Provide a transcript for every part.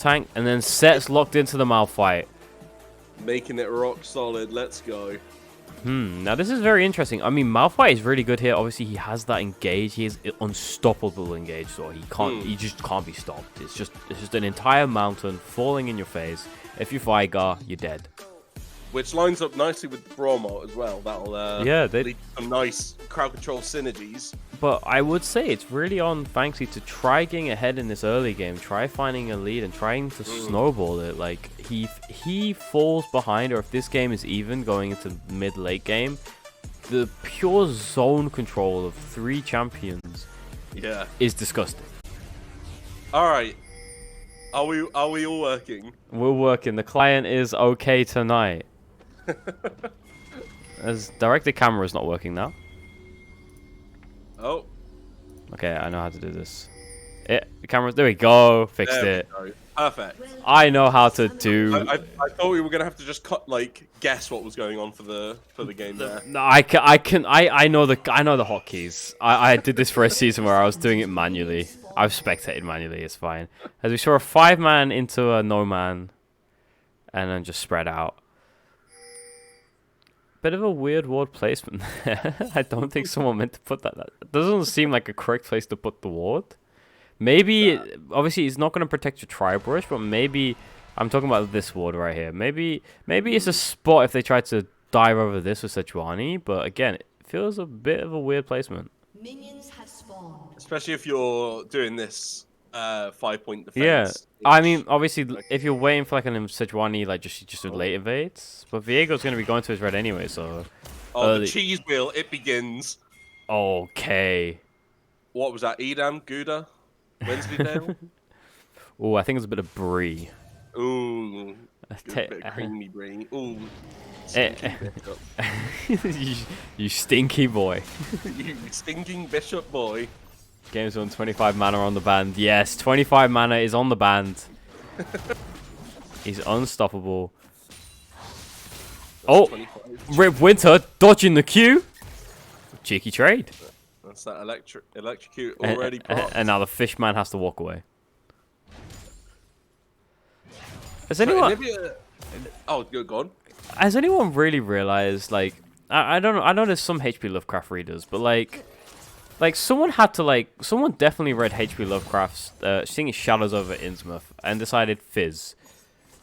tank, and then Set's locked into the Malphite. Making it rock solid. Let's go. Now this is very interesting. I mean, Malphite is really good here. Obviously, he has that engage. He is unstoppable engage, so he can't. He just can't be stopped. It's just an entire mountain falling in your face. If you Vigar, you're dead. Which lines up nicely with Bromot as well. That'll lead to some nice crowd control synergies. But I would say it's really on Fanxy to try getting ahead in this early game, try finding a lead and trying to snowball it. Like, he falls behind, or if this game is even going into mid-late game, the pure zone control of 3 champions is disgusting. Alright. Are we all working? We're working. The client is okay tonight. As directed camera is not working now. Oh. Okay, I know how to do this. The camera. There we go. Fixed it. Perfect. I know how to do. I thought we were gonna have to just guess what was going on for the game there. No, I know the hotkeys. I did this for a season where I was doing it manually. I've spectated manually. It's fine. As we saw a 5-man into a no-man, and then just spread out. Bit of a weird ward placement there. I don't think someone meant to put that. That doesn't seem like a correct place to put the ward. Maybe, obviously, it's not going to protect your Tri-Brush, but maybe, I'm talking about this ward right here. Maybe it's a spot if they try to dive over this with Sejuani, but again, it feels a bit of a weird placement. Minions have spawned. Especially if you're doing this 5-point defense. Yeah, I mean, obviously, if you're waiting for like an Sejuani, like just with late evades, but Viego's going to be going to his red anyway, so. Oh, the cheese wheel, it begins. Okay. What was that? Edam, Gouda, Wensleydale? Oh, I think it's a bit of brie. Ooh, bit of creamy brie. Ooh, you stinky boy. You stinking bishop boy. Game's on 25 mana on the band. Yes, 25 mana is on the band. He's unstoppable. Oh, Rip Winter dodging the Q. Cheeky trade. That's that electrocute already popped. And now the Fishman has to walk away. Has anyone? Oh, go on. Has anyone really realized, like, I don't know. I know there's some HP Lovecraft readers, but like someone definitely read HP Lovecraft's seeing Shadows over Innsmouth and decided Fizz.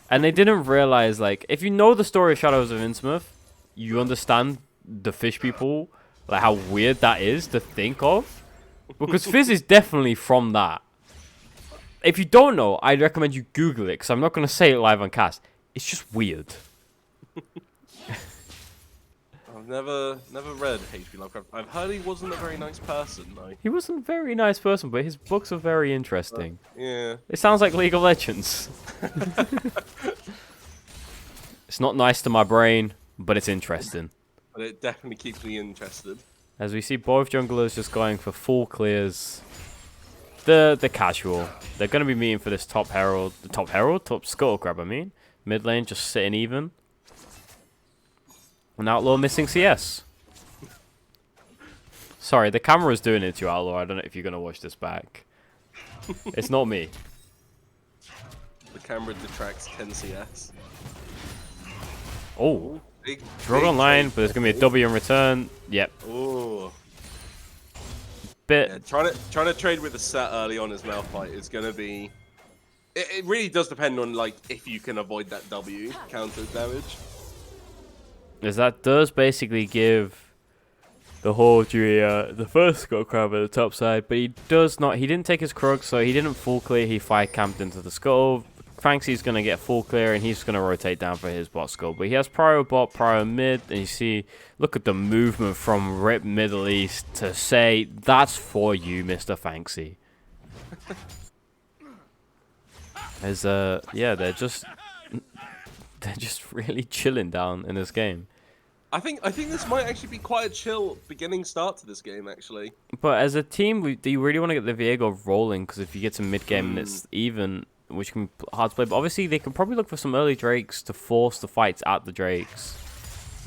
And they didn't realize, like, if you know the story of Shadows of Innsmouth, you understand the fish people, like how weird that is to think of. Because Fizz is definitely from that. If you don't know, I'd recommend you Google it, because I'm not going to say it live on cast. It's just weird. I've never read H.P. Lovecraft. I've heard he wasn't a very nice person, though. He wasn't a very nice person, but his books are very interesting. Yeah. It sounds like League of Legends. It's not nice to my brain, but it's interesting. But it definitely keeps me interested. As we see both junglers just going for full clears. The casual. They're going to be meeting for this top scuttle grab, I mean. Mid lane just sitting even. An Outlaw missing CS. Sorry, the camera's doing it to you, Outlaw. I don't know if you're going to watch this back. It's not me. The camera detracts 10 CS. Oh. Big Online, but there's going to be a W in return. Yep. Ooh. Bit. Yeah, trying to trade with the set early on as Malphite is going to be... It really does depend on, like, if you can avoid that W counter damage. As that does basically give the Hordry the first Skull Crab at the top side, but he didn't take his Krug, so he didn't full clear, he 5-camped into the Skull. Fanxy's going to get full clear, and he's going to rotate down for his bot Skull. But he has Prio bot, Prio mid, and you see, look at the movement from Rip Middle East to say, that's for you, Mr. Fanxy. As, yeah, they're just really chilling down in this game. I think this might actually be quite a chill beginning start to this game, actually. But as a team, do you really want to get the Viego rolling? Because if you get to mid-game and it's even, which can be hard to play. But obviously, they can probably look for some early Drakes to force the fights at the Drakes.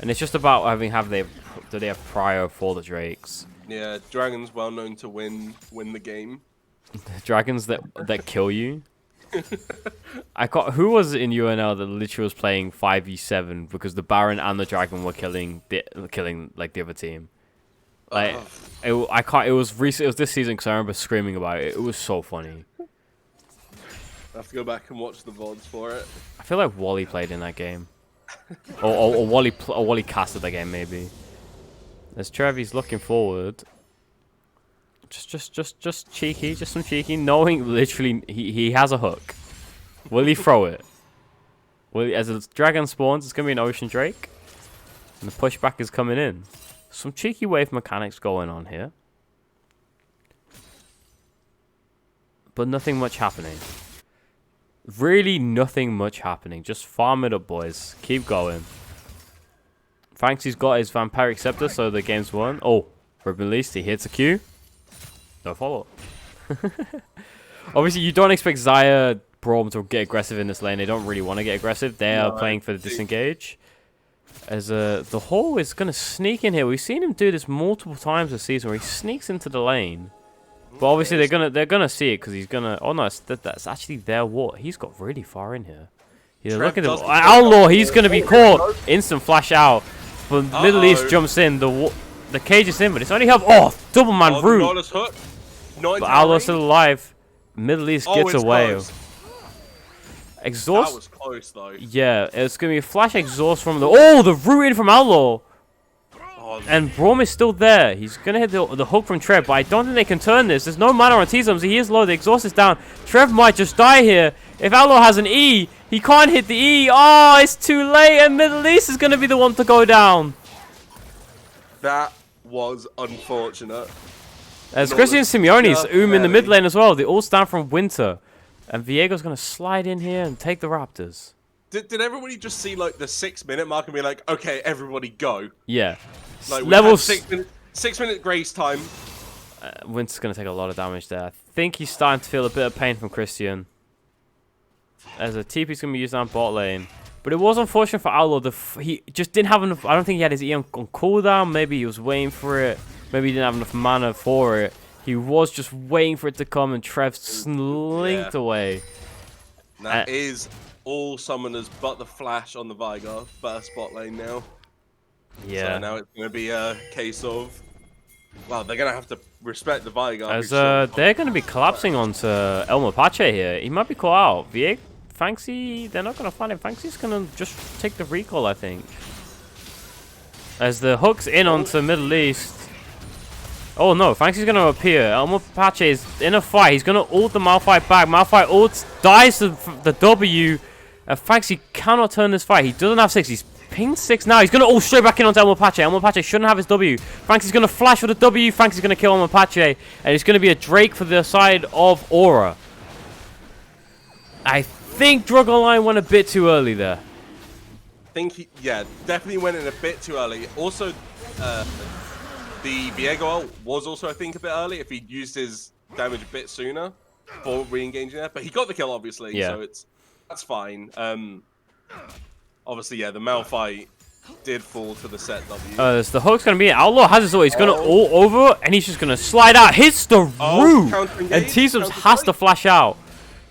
And it's just about do they have Prio for the Drakes? Yeah, Dragon's well known to win the game. Dragons that kill you. Who was it in UNL that literally was playing 5v7 because the Baron and the Dragon were killing like the other team. Like it was recent. It was this season because I remember screaming about it. It was so funny. I have to go back and watch the VODs for it. I feel like Wally played in that game, or Wally casted that game maybe. As Trevi's looking forward, just cheeky, just some cheeky, knowing literally he has a hook. Will he throw it? As the dragon spawns, it's gonna be an Ocean Drake, and the pushback is coming in. Some cheeky wave mechanics going on here, but nothing much happening. Really, nothing much happening. Just farm it up, boys. Keep going. Franksy's got his Vampiric Scepter, so the game's won. Oh, released. He hits a Q. No follow. Obviously, you don't expect Xayah Braum to get aggressive in this lane. They don't really want to get aggressive. They are playing for the disengage. As the Hole is going to sneak in here. We've seen him do this multiple times this season where he sneaks into the lane. But obviously they're gonna see it because he's gonna. Oh no, that's actually their ward. He's got really far in here. Yeah, look at him. Outlaw. He's gonna be caught. Instant flash out. But Middle East jumps in. The cage is in, but it's only help. Oh, double man root. But Outlaw's still alive. Middle East gets away. Close. Exhaust. That was close though. Yeah, it's gonna be a flash exhaust from the root in from Outlaw. And Braum is still there. He's going to hit the hook from Trev, but I don't think they can turn this. There's no mana on T-Sums. He is low. The exhaust is down. Trev might just die here. If Outlaw has an E, he can't hit the E. Oh, it's too late, and Middle East is going to be the one to go down. That was unfortunate. As Christian Simeone's in the mid lane as well. They all stand from Winter. And Viego's going to slide in here and take the Raptors. Did everybody just see like the 6-minute mark and be like, okay, everybody go? Yeah. Like Level 6-minute grace time. Winter's going to take a lot of damage there. I think he's starting to feel a bit of pain from Christian. As a TP's going to be used on bot lane. But it was unfortunate for Outlaw. He just didn't have enough. I don't think he had his E on cooldown. Maybe he was waiting for it. Maybe he didn't have enough mana for it. He was just waiting for it to come, and Trev slinked away. That is all summoners but the Flash on the Vigar. First bot lane now. Yeah. So now it's going to be a case of, well, they're going to have to respect the Vigar. As they're going to be collapsing onto El Mapache here. He might be caught out. Fanxy, they're not going to find him. Fanxy's going to just take the recall, I think. As the hook's in onto Middle East. Oh no, Fanxy's going to appear. El Mapache is in a fight. He's going to ult the Malphite back. Malphite ults, dies to the W. And Fanxy cannot turn this fight. He doesn't have 6. He's pinged 6 now. He's going to ult straight back in onto El Mapache. El Mapache shouldn't have his W. Fanxy's going to flash with a W. Fanxy's going to kill El Mapache. And it's going to be a Drake for the side of Aura. I think Drug Online went a bit too early there. I think he, definitely went in a bit too early. Also, the Viego ult was also, I think, a bit early if he'd used his damage a bit sooner for re-engaging there. But he got the kill, obviously, so that's fine. Obviously, the Malphite did fall to the set W. So the hook's going to be in. Outlaw has his ult. He's going to ult over, and he's just going to slide out. Hits the roof! And T-Sums has to flash out.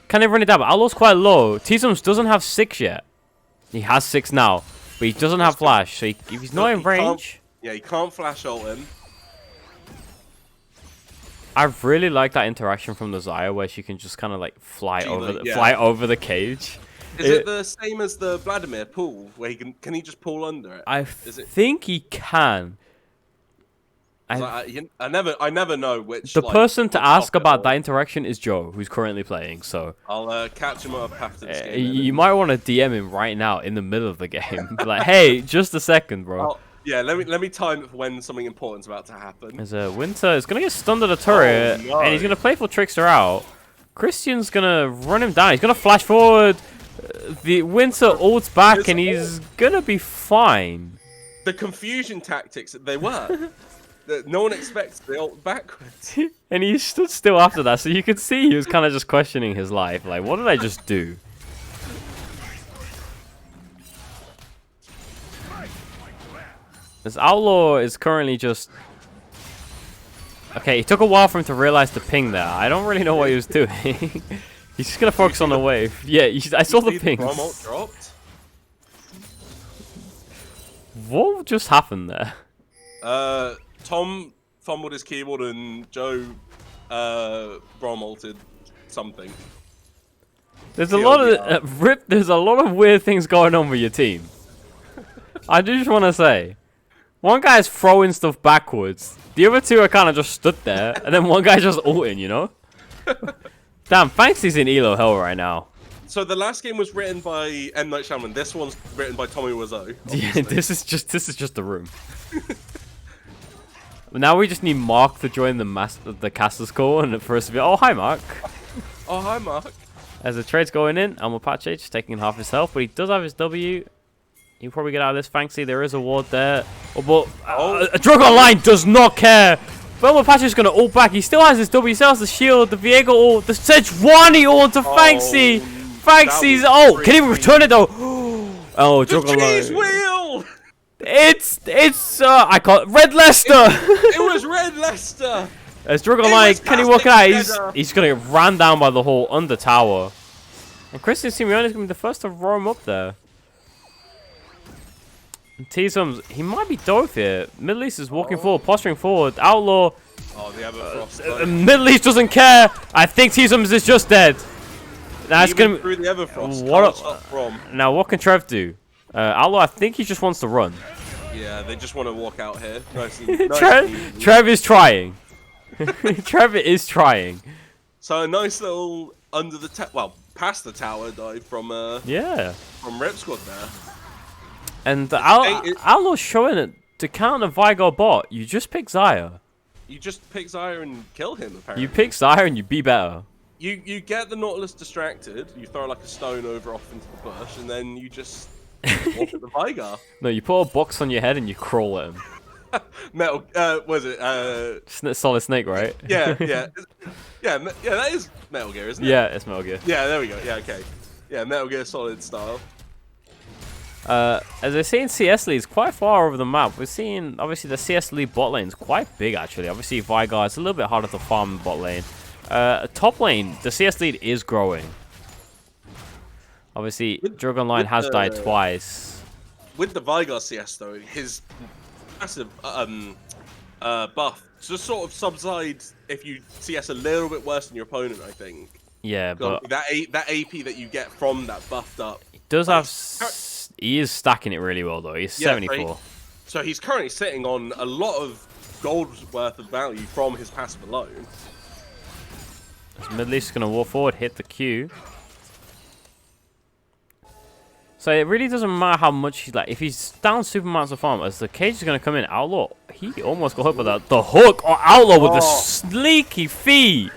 Can they run it down? But Outlaw's quite low. T-Sums doesn't have 6 yet. He has 6 now, but he doesn't have flash. So if he's not in range... Yeah, he can't flash ult him. I really like that interaction from the Xayah where she can just kind of like fly over the cage. Is it the same as the Vladimir pull where he can he just pull under it? I think he can. I never know which. The person to ask about that interaction is Joe, who's currently playing. So I'll catch him up after this game. You might want to DM him right now in the middle of the game. Like, hey, just a second, bro. Yeah, let me time it for when something important's about to happen. As Winter is gonna get stunned at a turret, and he's gonna playful Trickster out. Christian's gonna run him down. He's gonna flash forward. The Winter ults back, and he's gonna be fine. The confusion tactics that they were. No one expects the ult backwards. And he stood still after that, so you could see he was kind of just questioning his life. Like, what did I just do? This Outlaw is currently just... Okay, it took a while for him to realize the ping there. I don't really know what he was doing. He's just gonna focus on the wave. Yeah, I saw the pings. Ult dropped. What just happened there? Tom fumbled his keyboard and Joe Brom ulted something. There's a lot of Rip. There's a lot of weird things going on with your team. I just want to say, one guy's throwing stuff backwards. The other two are kind of just stood there, and then one guy's just ulting. You know. Damn, Fanksy's in elo hell right now. So the last game was written by M. Night Shyamalan. This one's written by Tommy Wiseau. Yeah, this is just the room. Now we just need Mark to join the caster's call, and for us to be, oh hi Mark. Oh hi Mark. As the trade's going in, Almapache just taking half his health, but he does have his W. He'll probably get out of this. Fanksy, there is a ward there. Oh, but Drogon Line does not care. But Almapache's going to ult back. He still has his W, he still has the shield, the Viego ult, the Sejuani ult to Fanksy. Fanksy's ult. Can he return it though? Oh, Drogon Cheese Line. wheel! It's I call it Red Leicester. It was Red Leicester. As Drogon Line, can he walk out? He's gonna get ran down by the whole under tower. And Christian Simeone is gonna be the first to roam up there. And T-Sums, he might be dove here. Middle East is walking forward, posturing forward. Outlaw. Oh, the Everfrost. Middle East doesn't care. I think T-Sums is just dead. That's gonna through the Everfrost. Now what can Trev do? Outlaw, I think he just wants to run. Yeah, they just want to walk out here. Trev is trying. Trev is trying. So a nice little under the past the tower dive from RIPSQUAD there. And Outlaw's showing it to counter Vigo bot. You just pick Xayah. You just pick Xayah and kill him. Apparently. You pick Xayah and you be better. You get the Nautilus distracted. You throw like a stone over off into the bush, and then you just walk at the Vigar. No, you put a box on your head and you crawl at him. Metal, was it? Solid Snake, right? Yeah. That is Metal Gear, isn't it? Yeah, it's Metal Gear. Yeah, there we go. Yeah, okay. Yeah, Metal Gear Solid style. As we're seeing CS leads quite far over the map. We're seeing, obviously, the CS lead bot lane is quite big, actually. Obviously, Vigar is a little bit harder to farm in bot lane. Top lane, the CS lead is growing. Obviously, Drogon Line has died twice. With the Vigar CS, though, his massive buff just sort of subsides if you CS a little bit worse than your opponent, I think. Yeah, but that AP that you get from that buffed up. He does have... He is stacking it really well, though. He's 74. So he's currently sitting on a lot of gold's worth of value from his passive alone. As Middle East is going to walk forward, hit the Q. So it really doesn't matter how much he's like. If he's down super amounts of farm, as the cage is going to come in, Outlaw, he almost got hit by that. The hook or Outlaw with the sneaky feet.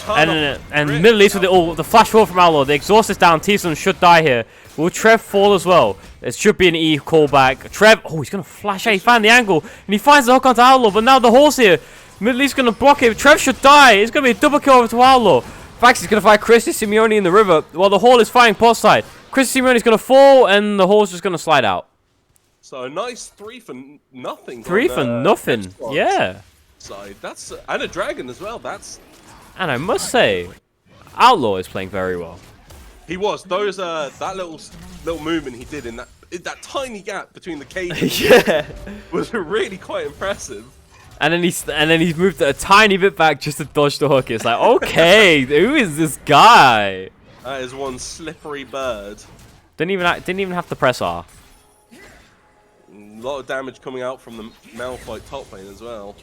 And Middle East with the flash forward from Outlaw. The exhaust is down. T-Sun should die here. Will Trev fall as well? It should be an E callback. Trev, oh, he's going to flash out. He found the angle. And he finds the hook onto Outlaw. But now the horse here. Middle East going to block it. Trev should die. It's going to be a double kill over to Outlaw. Fax is going to fight Christy Simeone in the river while the Hall is fighting pot side. Christy Simeone is going to fall and the Hall's just going to slide out. So a nice 3 for nothing. 3 for nothing. Yeah. Side. That's and a dragon as well. That's. And I must say, Outlaw is playing very well. He was. Those that little movement he did in that tiny gap between the cages was really quite impressive. And then he's moved a tiny bit back just to dodge the hook. It's like, okay, who is this guy? That is one slippery bird. Didn't even have to press R. A lot of damage coming out from the Malphite top lane as well.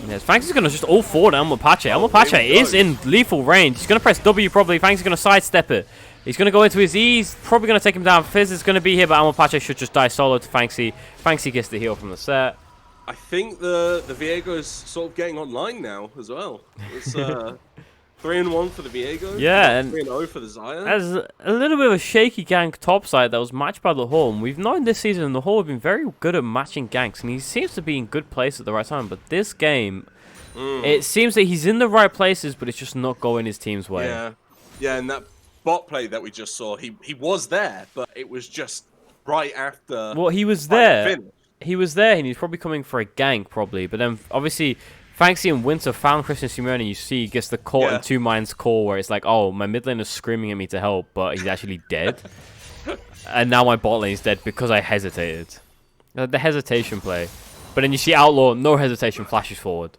Yes, Fangs is going to just all forward Almapache. Almapache is in lethal range. He's going to press W probably. Fangs is going to sidestep it. He's going to go into his E's. Probably going to take him down. Fizz is going to be here, but Almapache should just die solo to Fangsy. Fangsy gets the heal from the set. I think the Viego is sort of getting online now as well. It's 3-1 for the Viego. Yeah, and 3-0 for the Xayah. As a little bit of a shaky gank topside that was matched by the Hall. And we've known this season the Hall have been very good at matching ganks, and he seems to be in good place at the right time. But this game, it seems that he's in the right places, but it's just not going his team's way. Yeah, and that bot play that we just saw, he was there, but it was just right after. Well, he was there. He was there, and he's probably coming for a gank, probably. But then, obviously, Fanxi and Winter found Christian Simeone. You see, he gets the caught in two minds call where it's like, oh, my mid lane is screaming at me to help, but he's actually dead. And now my bot lane is dead because I hesitated. The hesitation play. But then you see Outlaw, no hesitation, flashes forward.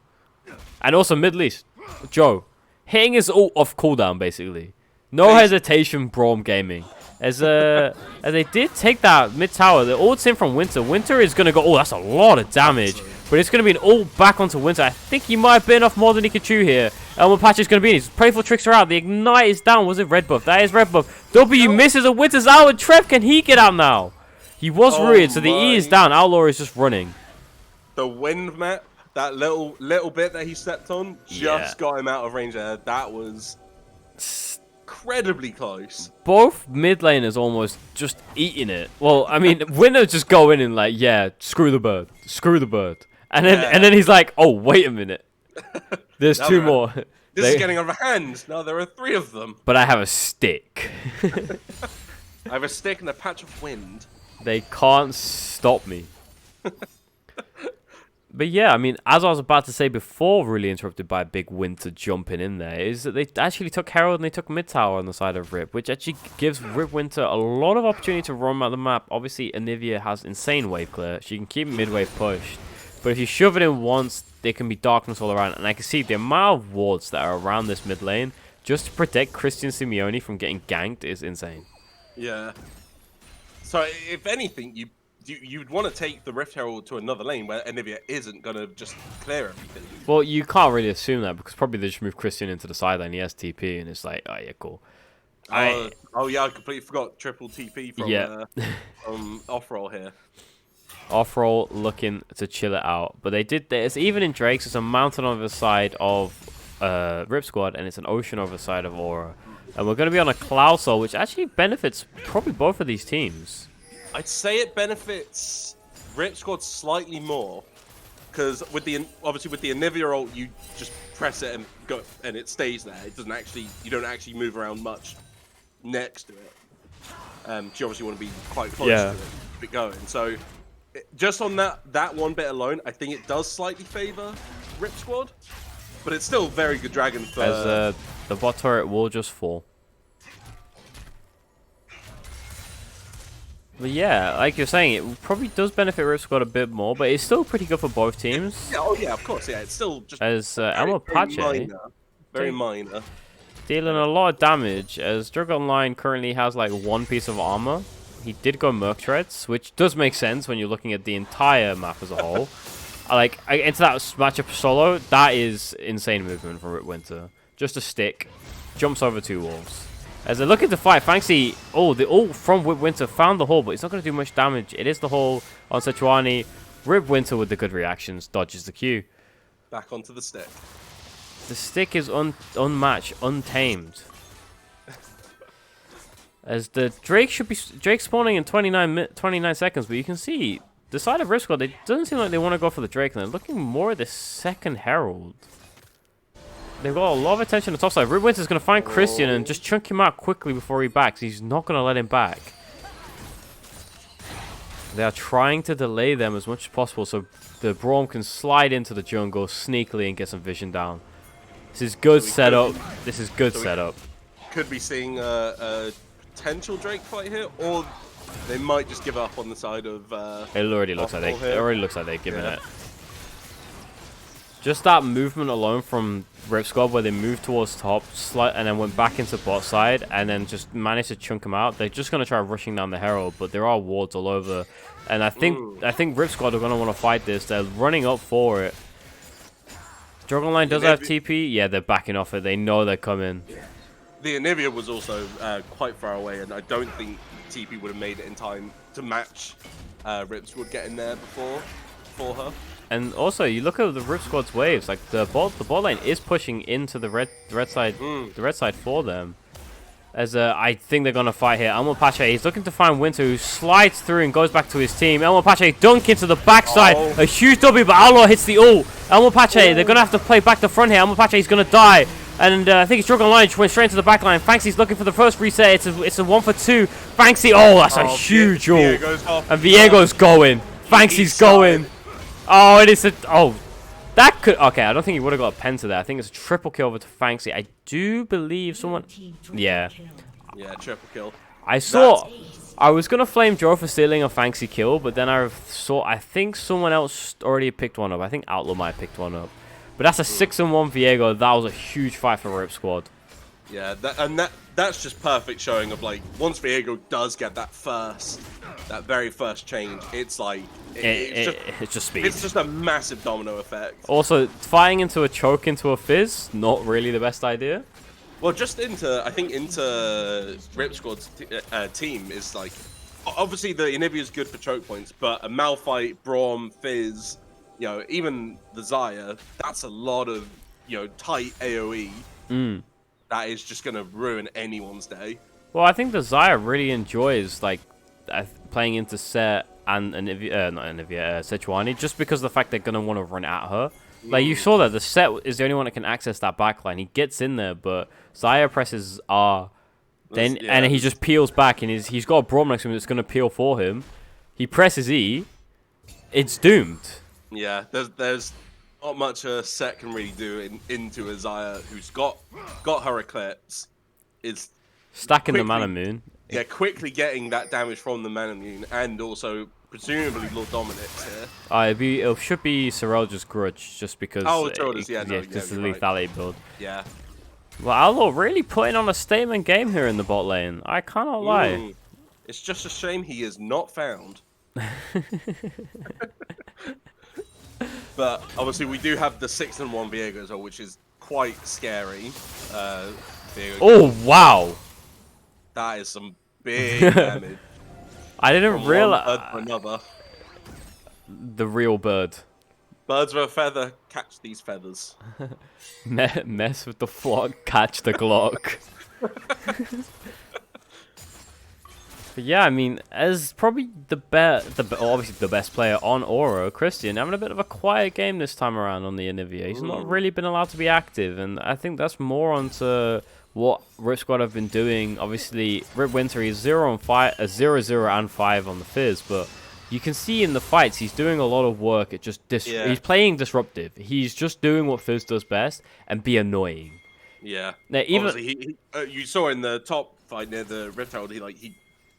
And also mid least, Joe, hitting his ult off cooldown basically. No hesitation, Braum Gaming. As they did take that mid tower, the ult's in from Winter. Winter is gonna go. Oh, that's a lot of damage. But it's gonna be an ult back onto Winter. I think he might have bitten off more than he could chew here. Elmo Patch is gonna be in. His playful tricks are out. The ignite is down. Was it red buff? That is red buff. W misses a Winter's out. And Trev, can he get out now? He was rooted, so the E is down. Outlaw is just running. The wind map, that little bit that he stepped on, just got him out of range there. That was incredibly close. Both mid laners almost just eating it. Well, I mean, Winner just go in and like, yeah, screw the bird. Screw the bird. And then he's like, oh, wait a minute. There's two more. This is getting out of hand. Now there are 3 of them. But I have a stick. I have a stick and a patch of wind. They can't stop me. But yeah, I mean, as I was about to say before, really interrupted by Big Winter jumping in there, is that they actually took Herald and they took mid tower on the side of Rip, which actually gives Rip Winter a lot of opportunity to roam out the map. Obviously, Anivia has insane wave clear. She can keep mid wave pushed. But if you shove it in once, there can be darkness all around. And I can see the amount of wards that are around this mid lane just to protect Christian Simeone from getting ganked is insane. Yeah. So, if anything, you'd want to take the Rift Herald to another lane where Anivia isn't going to just clear everything. Well, you can't really assume that because probably they just move Christian into the side lane. He has TP and it's like, oh yeah, cool. Oh yeah, I completely forgot triple TP from off-roll here. Off-roll looking to chill it out. But they did this. Even in Drake's, it's a mountain on the side of RIPSQUAD and it's an ocean over the side of Aura. And we're going to be on a Cloud Soul, which actually benefits probably both of these teams. I'd say it benefits RIPSQUAD slightly more, because obviously with the Anivia ult, you just press it and go, and it stays there. It doesn't actually, you don't actually move around much next to it. You obviously want to be quite close to it, keep it going. So just on that one bit alone, I think it does slightly favor RIPSQUAD, but it's still very good dragon for. As the bot turret will just fall. But yeah, like you're saying, it probably does benefit RIPSQUAD a bit more, but it's still pretty good for both teams. Yeah, oh yeah, of course, yeah. It's still just as Amopache very minor, dealing a lot of damage. As Drug Online currently has like 1 piece of armor. He did go Merc Treads, which does make sense when you're looking at the entire map as a whole. Into that matchup solo, that is insane movement from Rip Winter. Just a stick, jumps over 2 walls. As they're looking to fight, Fanxi, the ult from Rip Winter found the hole, but it's not going to do much damage. It is the hole on Sejuani. Rip Winter with the good reactions, dodges the Q. Back onto the stick. The stick is unmatched, untamed. As the Drake spawning in 29 seconds, but you can see the side of RIPSQUAD, it doesn't seem like they want to go for the Drake, and they're looking more at the second Herald. They've got a lot of attention on the top side. Rip Winter's going to find Christian and just chunk him out quickly before he backs. He's not going to let him back. They are trying to delay them as much as possible so the Braum can slide into the jungle sneakily and get some vision down. This is good setup. This is good setup. Could be seeing a potential Drake fight here, or they might just give up on the side of. It already looks like they're giving it. Just that movement alone from RIPSQUAD where they moved towards top, and then went back into bot side, and then just managed to chunk them out. They're just going to try rushing down the Herald, but there are wards all over. And I think RIPSQUAD are going to want to fight this. They're running up for it. Dragonline does have TP. Yeah, they're backing off it. They know they're coming. The Anivia was also quite far away, and I don't think TP would have made it in time to match RIPSQUAD getting there for her. And also, you look at the RIPSQUAD's waves. Like the bot lane is pushing into the red side for them. As I think they're gonna fight here. Amopache, he's looking to find Winter, who slides through and goes back to his team. Amopache dunk into the backside, a huge W, but Outlaw hits the ult. Amopache, they're gonna have to play back to front here. Amopache is gonna die. And I think it's Drug Online went straight into the back line. Fanxy's looking for the first reset. It's a 1 for 2. Fanxy, that's a huge ult. And Viego's going. Fanxy's going. Oh, it is That could... Okay, I don't think he would have got a penta there. I think it's a triple kill over to Fanxi. I do believe someone... Yeah. Yeah, triple kill. I saw... I was going to flame Joe for stealing a Fanxi kill, but then I saw... I think someone else already picked one up. I think Outlaw might have picked one up. But that's a 6-1 Viego. That was a huge fight for Rip Squad. Yeah, that's just perfect showing of, like, once Viego does get that very first change, it's like... It's just speed. It's just a massive domino effect. Also, fighting into a choke into a fizz, not really the best idea. Well, just I think into Rip Squad's team is like, obviously the Anivia is good for choke points, but a Malphite, Braum, Fizz, you know, even the Xayah, that's a lot of, you know, tight AoE. That is just going to ruin anyone's day. Well, I think the Xayah really enjoys, like, playing into Set and Sejuani, just because of the fact they're going to want to run at her. Like, you saw that the Set is the only one that can access that backline. He gets in there, but Xayah presses R, then and he just peels back, and he's got a Braum next to him that's going to peel for him. He presses E, it's doomed. Yeah, there's not much a Set can really do into a Xayah who's got her Eclipse. Is stacking the Mana Moon. Yeah, quickly getting that damage from the Mana Moon, and also presumably Lord Dominic's here. It should be Sorelja's Grudge, just because. Oh, because the lethality build. Yeah. Well, Outlaw really putting on a statement game here in the bot lane. I cannot lie. It's just a shame he is not found. But obviously we do have the 6-1 Viego as well, which is quite scary. Oh wow! That is some big damage. I didn't realize. One bird for another. The real bird. Birds with a feather, catch these feathers. Mess with the flock, catch the Glock. But yeah, I mean, as probably obviously the best player on Aura, Christian, having a bit of a quiet game this time around on the Anivia. He's not really been allowed to be active, and I think that's more onto what Rip Squad have been doing. Obviously, Rip Winter is 0-5, 0-0 and 5 on the Fizz, but you can see in the fights he's doing a lot of work. It just he's playing disruptive. He's just doing what Fizz does best and be annoying. Yeah. Now, even obviously, you saw in the top fight near the Rift Herald, he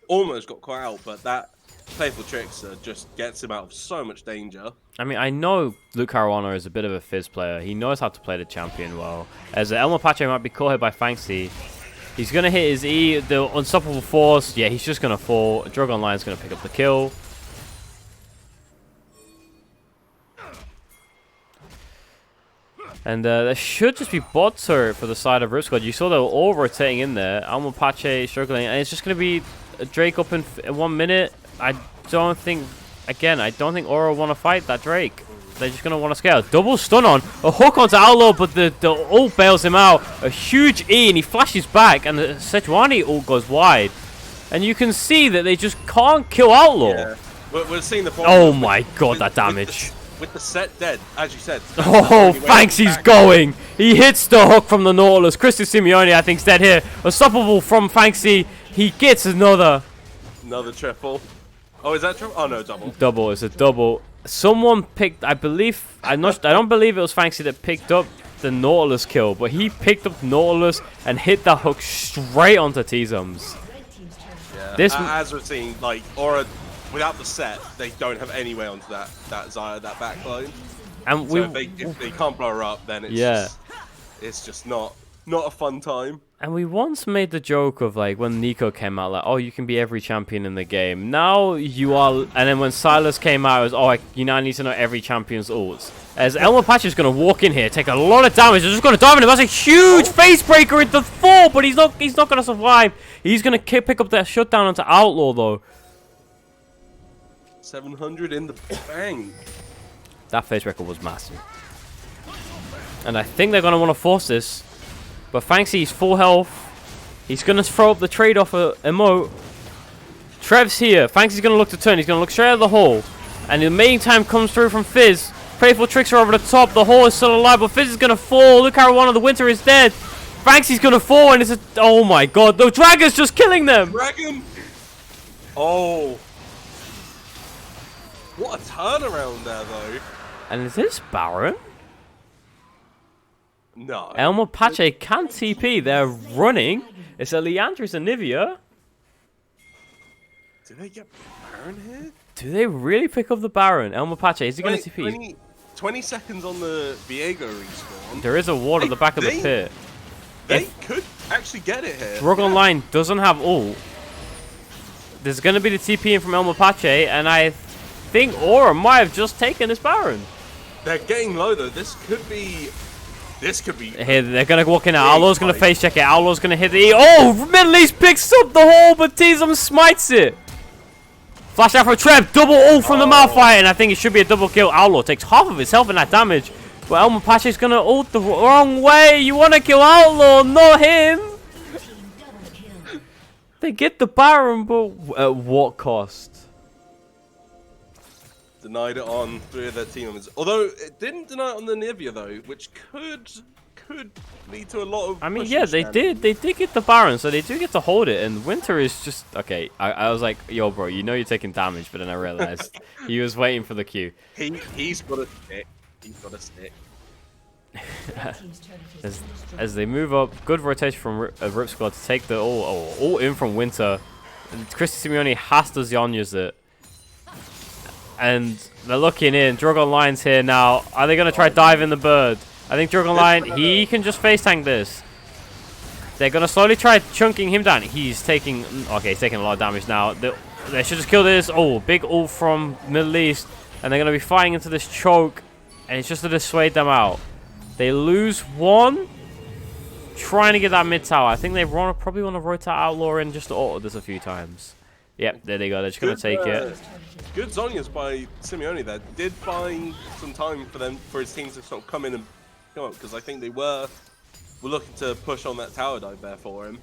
almost got caught out, but that Playful Trickster just gets him out of so much danger. I mean, I know Luke Caruana is a bit of a Fizz player. He knows how to play the champion well. As Elmo Pache might be caught here by Fanxi. He's going to hit his E, the Unstoppable Force. Yeah, he's just going to fall. Drug Online is going to pick up the kill. And there should just be bot turret for the side of Rip Squad. You saw they were all rotating in there. Elmo Pache struggling. And it's just going to be a Drake up in 1 minute. I don't think Aura want to fight that Drake. They're just going to want to scale. Double stun on. A hook onto Outlaw, but the ult bails him out. A huge E, and he flashes back, and the Sejuani ult goes wide. And you can see that they just can't kill Outlaw. Yeah. We're seeing the problem. Oh my god, that damage. With the Set dead, as you said. Oh, thanks, he's going. He hits the hook from the Nautilus. Christian Simeone, I think, is dead here. Unstoppable from Fanxi. He gets another triple. Oh, is that triple? Oh no, double. Double. It's a double. Someone picked. I don't believe it was Fanxi that picked up the Nautilus kill, but he picked up Nautilus and hit that hook straight onto T-Zums. Yeah. As we're seeing, like Aura, without the Set, they don't have any way onto that Xayah, that backline. And so if they can't blow her up, then it's just not a fun time. And we once made the joke of, like, when Nico came out, like, oh, you can be every champion in the game. Now you are... And then when Silas came out, it was, oh, you now need to know every champion's ults. As Elmo Patch is going to walk in here, take a lot of damage. They're just going to dive in him. That's a huge face breaker at the 4, but he's not going to survive. He's going to pick up that shutdown onto Outlaw, though. 700 in the bang. That face breaker was massive. And I think they're going to want to force this. But Fanxy's full health. He's going to throw up the trade-off emote. Trev's here. Fanxy's going to look to turn. He's going to look straight at the hole. And the main time comes through from Fizz. Playful Tricks are over the top. The hole is still alive, but Fizz is going to fall. Look how one of the Winter is dead. Fanxy's going to fall, and it's a... Oh my god. The Dragon's just killing them. Dragon. Oh. What a turnaround there, though. And is this Baron? No. Elmer Pache can TP. They're running. It's a Leandris and Nivea. Do they get Baron here? Do they really pick up the Baron? Elmer Pache, is he going to TP? 20 seconds on the Viego respawn. There is a ward at the back of the pit. They could actually get it here. Drug Online doesn't have ult. There's going to be the TP in from Elmer Pache, and I think Aura might have just taken this Baron. They're getting low though. This could be. Here, they're going to walk in. Alo's going to face check it. Alo's going to hit the E. Oh, Middle East picks up the hole, but Tizum smites it. Flash out for a trap. Double ult from the Malphite, and I think it should be a double kill. Alo takes half of his health in that damage. But Elmer Pache is going to ult the wrong way. You want to kill Outlaw, not him. They get the Baron, but at what cost? Denied it on 3 of their team members. Although it didn't deny it on the Nivea though, which could lead to a lot of. I mean, yeah, they did get the Baron, so they do get to hold it. And Winter is just okay. I was like, yo, bro, you know you're taking damage, but then I realized he was waiting for the Q. He's got a stick. He's got a stick. As they move up, good rotation from RIPSQUAD to take the all in from Winter. And Christy Simeone has to Zhonya's it. And they're looking in. Drug Online's here now. Are they going to try diving the bird? I think Drug Online, he can just face tank this. They're going to slowly try chunking him down. He's taking a lot of damage now. They should just kill this. Oh, big ult from Middle East. And they're going to be fighting into this choke. And it's just to dissuade them out. They lose one. Trying to get that mid tower. I think they probably want to rotate Outlaw in just to auto this a few times. Yep, there they go. They're just going to take it. Good Zhonya's by Simeone there. Did buy some time for his team to sort of come in and come up, because I think they were looking to push on that tower dive there for him.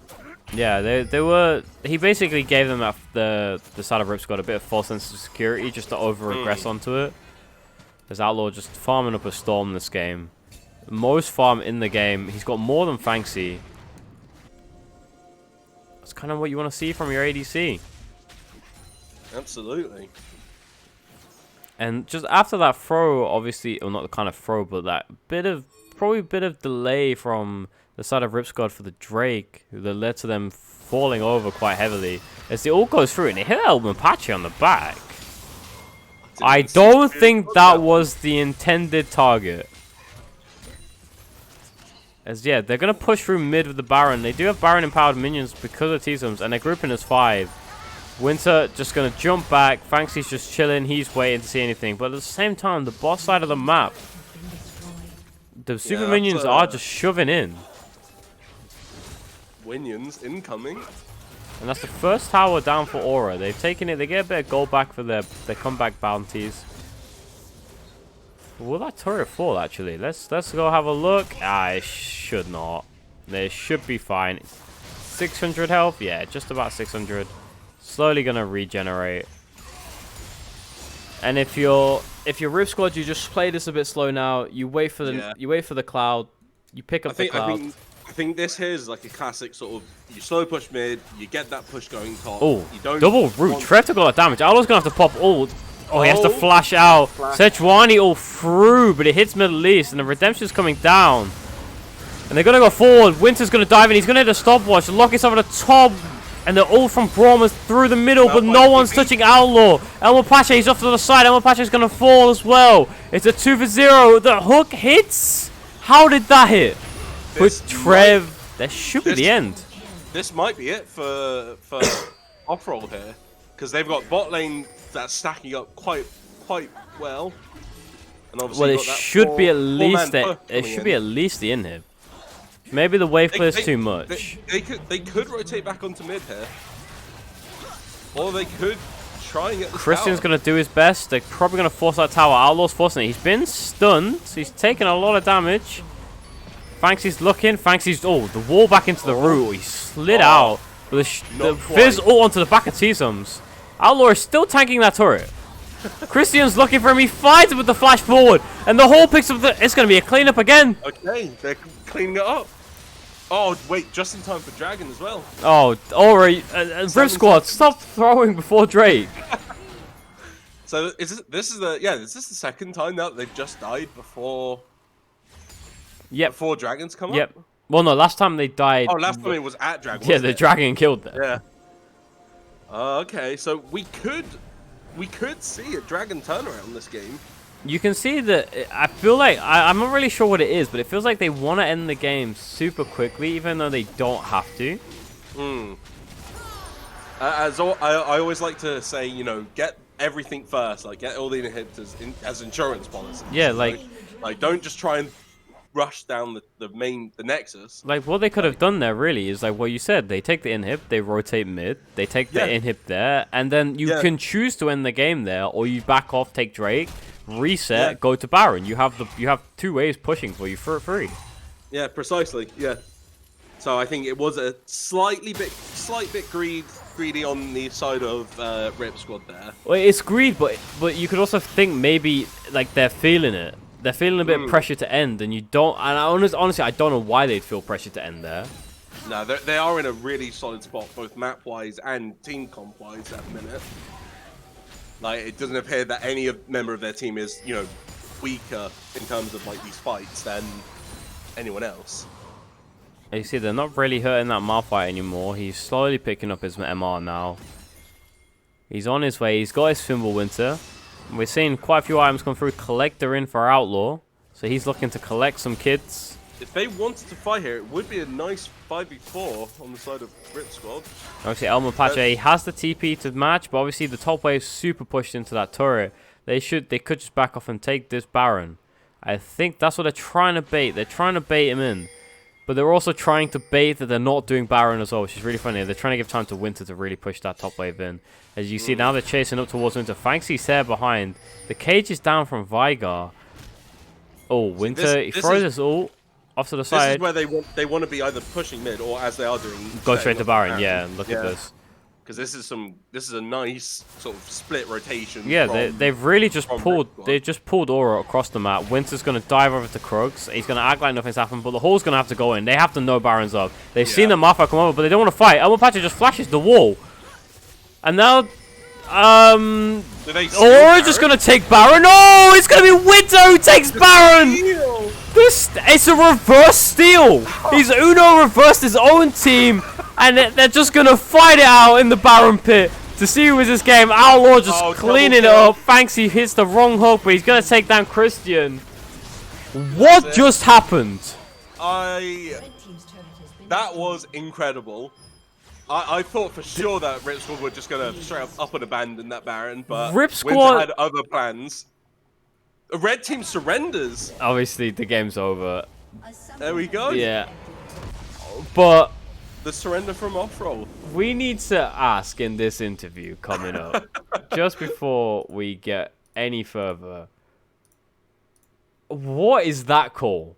Yeah, they were. He basically gave them the side of RIPSQUAD a bit of false sense of security just to over-aggress onto it. There's Outlaw just farming up a storm this game. Most farm in the game. He's got more than Fanxi. That's kind of what you want to see from your ADC. Absolutely. And just after that throw, obviously, well, not the kind of throw, but that probably a bit of delay from the side of RIPSQUAD for the Drake, that led to them falling over quite heavily. As the ult goes through and they hit Elmer Pache on the back. I don't think that was the intended target. As yeah, they're going to push through mid with the Baron. They do have Baron empowered minions because of T-Sums, and they're grouping as 5. Winter just going to jump back. Fanxy's just chilling. He's waiting to see anything. But at the same time, the boss side of the map, the super minions are just shoving in. Minions incoming. And that's the first tower down for Aura. They've taken it. They get a bit of gold back for their comeback bounties. Will that turret fall, actually? Let's go have a look. Ah, it should not. They should be fine. 600 health? Yeah, just about 600. Slowly gonna regenerate. And if you're RIPSQUAD, you just play this a bit slow now. You wait for the cloud. You pick up the cloud. I think this here is like a classic sort of, you slow push mid, you get that push going top. Oh, you don't double root. Trev took a lot of damage. Alo's gonna have to pop ult. Oh, he has to flash out. Sejuani all through, but it hits Middle East, and the Redemption's coming down. And they're gonna go forward. Winter's gonna dive in. He's gonna hit a stopwatch. Lock himself at the top. And the ult from Braum is through the middle, but no one's touching Outlaw. Elmer Pache, he's off to the side. Elmer Pache is going to fall as well. It's a 2-for-0. The hook hits. How did that hit? With Trev, that should be the end. This might be it for off-roll here. Because they've got bot lane that's stacking up quite well. And obviously well, it should be at least the inhib. Maybe the wave clear's too much. They could rotate back onto mid here. Or they could try and get the Christian's tower. going to do his best. They're probably going to force that tower. Outlaw's forcing it. He's been stunned. So he's taken a lot of damage. Fanxy's looking. Fanxy's... Oh, the wall back into the root. He slid out. With the Fizz all onto the back of T-Sums. Outlaw is still tanking that turret. Christian's looking for him. He finds it with the flash forward. And the hole picks up the... It's going to be a cleanup again. Okay, they're cleaning it up. Oh, wait, just in time for Dragon as well. Oh, alright. RIPSQUAD, stop throwing before Drake. So, is this the second time now that they've just died before Yep. Before dragons come Yep. up? Well, no, last time they died. Oh, last time it was at dragon. Yeah, wasn't the it? dragon killed them. Yeah. Okay, so we could see a dragon turnaround in this game. You can see that. I feel like I'm not really sure what it is, but it feels like they want to end the game super quickly, even though they don't have to. Hmm. I always like to say, you know, get everything first, like get all the inhibitors as insurance policy. Yeah, like don't just try and rush down the nexus. Like, what they could have done there, really, is like what you said. They take the inhib, they rotate mid, they take the inhib there, and then you can choose to end the game there, or you back off, take Drake, reset, go to Baron. You have 2 ways pushing for you for free. Yeah, precisely. Yeah. So I think it was a slight bit greedy on the side of RIPSQUAD there. Well, it's greed, but you could also think maybe like they're feeling it. They're feeling a bit of pressure to end, and you don't. And honestly, I don't know why they'd feel pressure to end there. No, they are in a really solid spot, both map-wise and team comp-wise at the minute. Like, it doesn't appear that any member of their team is, you know, weaker in terms of like these fights than anyone else. You see, they're not really hurting that Malphite anymore. He's slowly picking up his MR now. He's on his way. He's got his Fimbulwinter. We're seeing quite a few items come through. Collector in for Outlaw. So he's looking to collect some kids. If they wanted to fight here, it would be a nice 5v4 on the side of RIPSQUAD. Obviously, Elmer Pache has the TP to match, but obviously the top wave's super pushed into that turret. They could just back off and take this Baron. I think that's what they're trying to bait. They're trying to bait him in. But they're also trying to bait that they're not doing Baron as well, which is really funny. They're trying to give time to Winter to really push that top wave in. As you see, now they're chasing up towards Winter. Fanxy's there behind. The cage is down from Vigar. Oh, Winter, he throws his ult off to the side. This is where they want to be either pushing mid or, as they are doing, Go straight to Baron. Yeah, look at this. Because this is a nice sort of split rotation. Yeah, they've really just pulled Aura across the map. Winter's gonna dive over to Krugs. He's gonna act like nothing's happened, but the Hall's gonna have to go in. They have to know Baron's up. They've seen the Malphite come over, but they don't want to fight. Elmo Pacha just flashes the wall, and now Aura's just gonna take Baron. No, it's gonna be Winter who takes Baron. It's a reverse steal. He's Uno reversed his own team. And they're just going to fight it out in the Baron pit to see who wins this game. Outlaw just cleaning it up. Fanxy hits the wrong hook, but he's going to take down Christian. What just happened? That was incredible. I thought for sure that RIPSQUAD were just going to straight up and abandon that Baron, but Winter had other plans. A red team surrenders. Obviously, the game's over. There we go. Yeah. But the surrender from off-roll. We need to ask in this interview coming up, just before we get any further, what is that call?